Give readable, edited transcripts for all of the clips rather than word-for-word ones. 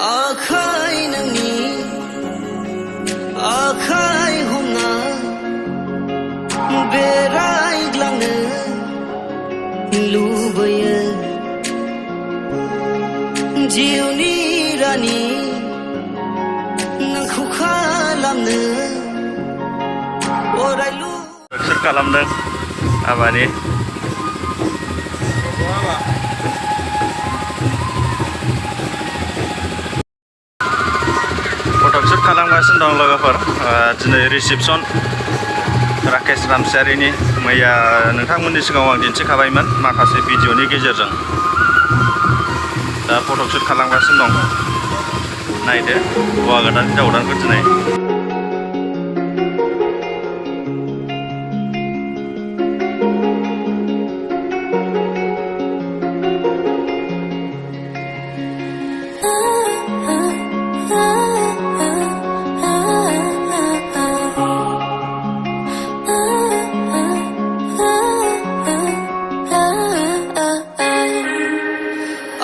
आखाय नोंनि आखाय हमना बेरायग्लांनो लुबैयो जिउनि रानि नोंखौ खालामनो अरायलु एक्सर खालामदों हाबानि फट'शुट खालामगासिनो दं लोगोफोर दिनै रिसेपसन राकेश रामसियारिनि मैया नोंथांमोननि सिगाङाव आं दिन्थिखाबायमोन माखासे भिडिअनि गेजेरजों दा फट'शुट खालामगासिनो दं नायदो हौवा गोदान हिनजाव गोदानखौ दिनै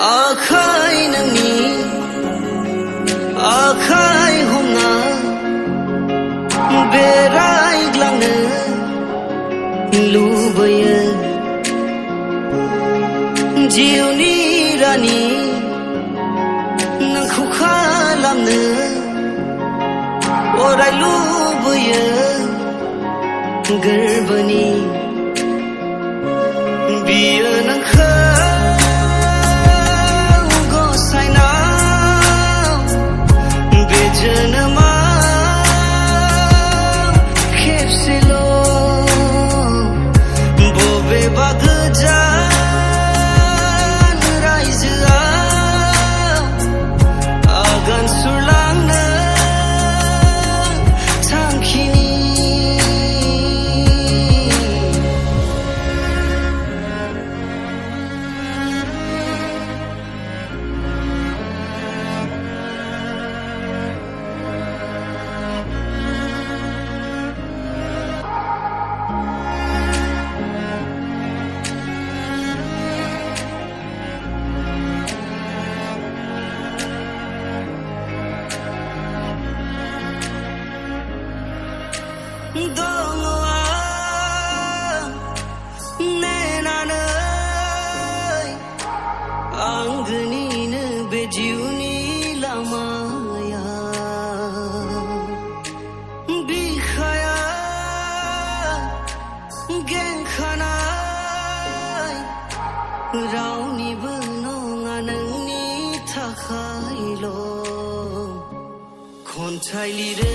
आखाय नोंनि आखाय हमना बेरायग्लांनो लुबैयो जिउनि रानि नोंखौ खालामनो अराय लुबैयो गोरबोनि बियो नोंखौ जोनोमाव खेबसेल' बबेबा गोजान रायजोआव आगान सुरलांनो थांखिनि दङ आं नेनानै आंगोनिनो बे जिउनि लामाया बिखाया गेंखानाय रावनिबो नङा नोंनि थाखायल' खन्थाइ लिरो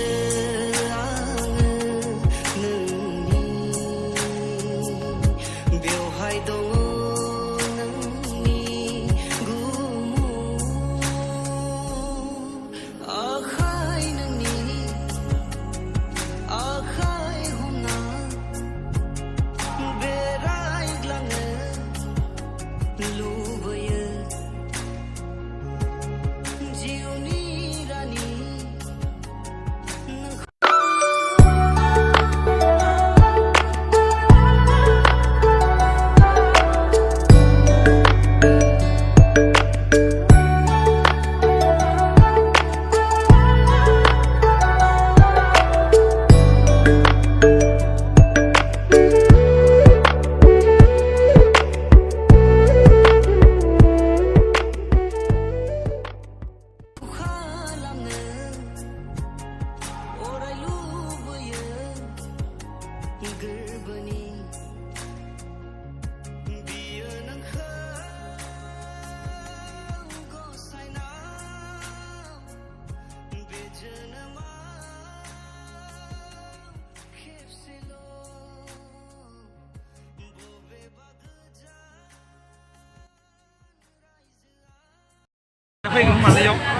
गोरबोनि बियो नोंखौ गसायनाव बे जोनोमाव खेबसेल' बबेबा गोजान रायजोआव फैगोन मालायाव